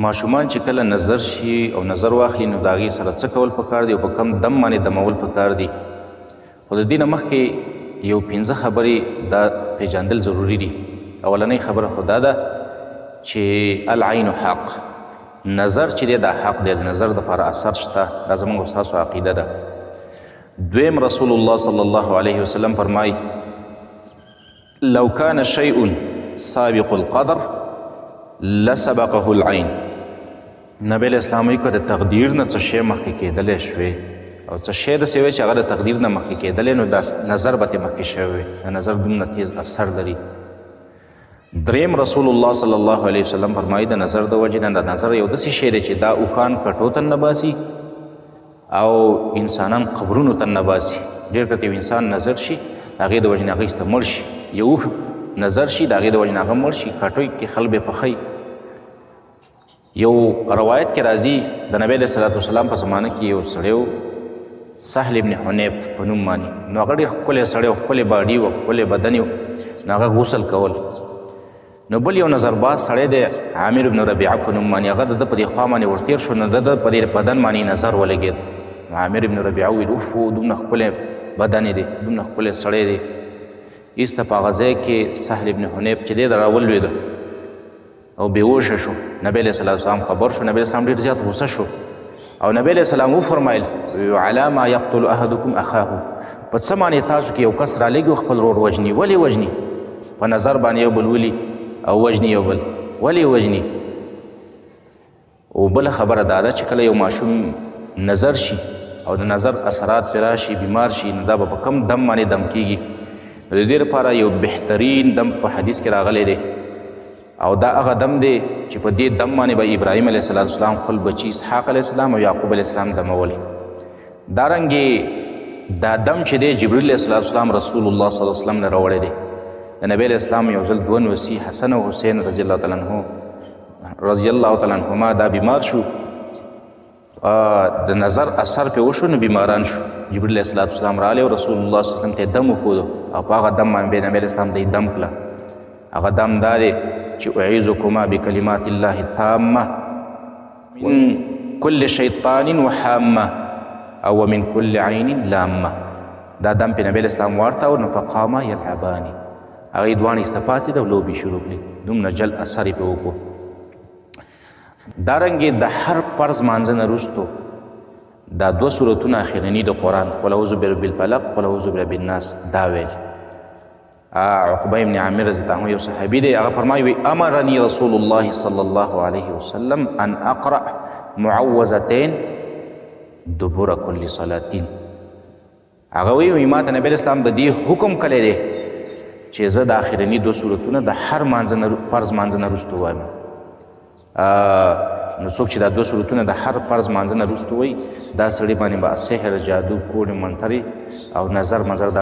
ماشومان چې کله نظر شي او نظر واخلي نو د هغې سره څه کول پکار دي او په کم دم باندې دمول پکار دي. خو د دې نه مخکې یو 15 خبرې دا پیژندل ضروري دي. اولنۍ خبره خو دا ده چې العین حق، نظر چې دی دا حق دی، د نظر دپاره اثر شته، دا زموږ او ستاسو عقیده ده. دویم رسول الله صلی الله علیه وسلم فرمایي لو کان شیء سابق القدر لسبقه العین. نبی علیہ السلام وایي که د تقدیر نه څه شی مخکې کېدلی شوې او څه شی داسې وی چې هغه د تقدیر نه مخکې کېدلی نو دا نظر به ترې مخکې شوی وی. د نظر دومره تیز اثر لري. دریم رسول الله صلی الله علیه وسلم فرمایي د نظر د وجې نه د نظر یو داسې شی دی چې دا اوښان کټو ته نه باسي او انسانان قبرونو ته نه باسي. ډېر کله یو انسان نظر شي د هغې د وجې نه هغه ایسته مړ شي، یو نظر شي د هغې د وجې نه هغه مړ شي، کټوی کې خل به پخی. یو روایت کې راځي د نبی علیه صلات وسلام په زمانه کې یو سړی و سهل ابن حنیف په نوم باندې. نو هغه ډېر ښکلی سړی و، ښکلی باډي و، ښکلی بدن و. نو هغه غسل کول. نو بل یو نظرباز سړی دی عامر ابن ربیعه په نوم باندې، هغه د ده په دې خوا باندې ورتېر شو، نو د ده په دې بدن باندې نظر ولګېد. نو عامر ابن ربیعه وویل اوف دومره ښکلی بدن دی، دومره ښکلی سړی دی. ایسته په هغه ځای کې سهل ابن حنیف چې دی د راولوېده او بېهوشه شو. نبی علیه صلات وسلام خبر شو، نبی علیه السلام ډېر زیات غوسه شو او نبی علیه السلام وفرمایل علی ما یقتل احدکم اخاه، په څه باندې تاسو کې یو کس رالیږي خپل ورور وژني؟ ولې وژني؟ په نظر باندې یو بل ولي او وژني یو بل، ولې وژني؟ او بله خبره دا ده چې کله یو ماشوم نظر شي او د نظر اثرات پرې راشي، بیمار شي، نو دا به په کم دم باندې دم کیږي. نو د دې لپاره یو بهترین دم په حدیث کې راغلی دی او دا هغه دم دی چې په دې دم باندې به ابراهیم علیه السلام خپل بچي اسحاق علیه السلام او یعقوب علیه السلام دمول. دارنګې دا دم چې دی جبریل علیه السلام رسول الله صلی الله علیه وسلم نه راوړی دی. د نبی علیه السلام یو ځل دوه نوسي حسن او حسین رضی الله تعالی عنهما دا بیمار شو، د نظر اثر پې وشو، نو بیماران شو. جبریل علیه السلام راغلی او رسول الله صلی الله علیه وسلم ته یې دم وښودو او په هغه دم باندې نبی علیه السلام ته یې دم کړه. هغه دم دا دی چې اعیذکما بکلمات الله التامه من کل شیطان وحامه او من کل عین لامه. دا دم پې نبی علیه السلام وارتاو نو فقاما یلعباني، هغې دواړه ایسته پاڅېده او لوبې شروع کړې. دومره جل اثر یې پې وکړو. دارنګې د هر فرض مانځه نه وروستو دا دوه صورتونه اخرني د قرآن قل اعوذ برب الفلق قل اعوذ برب الناس دا ویل. عقبه ابن عامر رضی الله عنه یو صحابي دی، هغه فرمایي امرني رسول الله صلی الله علیه وسلم ان اقرأ معوذتين دبر كل صلاتين. هغه وایي ما ته نبی اسلام د دې حکم کړی دی چې زه د آخرني دوه صورتونه د هر فرض مانځه نه وروسته وایم. نو څوک چې دا دوه صورتونه د هر فرض مانځه نه وروسته وایي دا سړي باندې به سحر، جادو، کوډې، منترې او نظر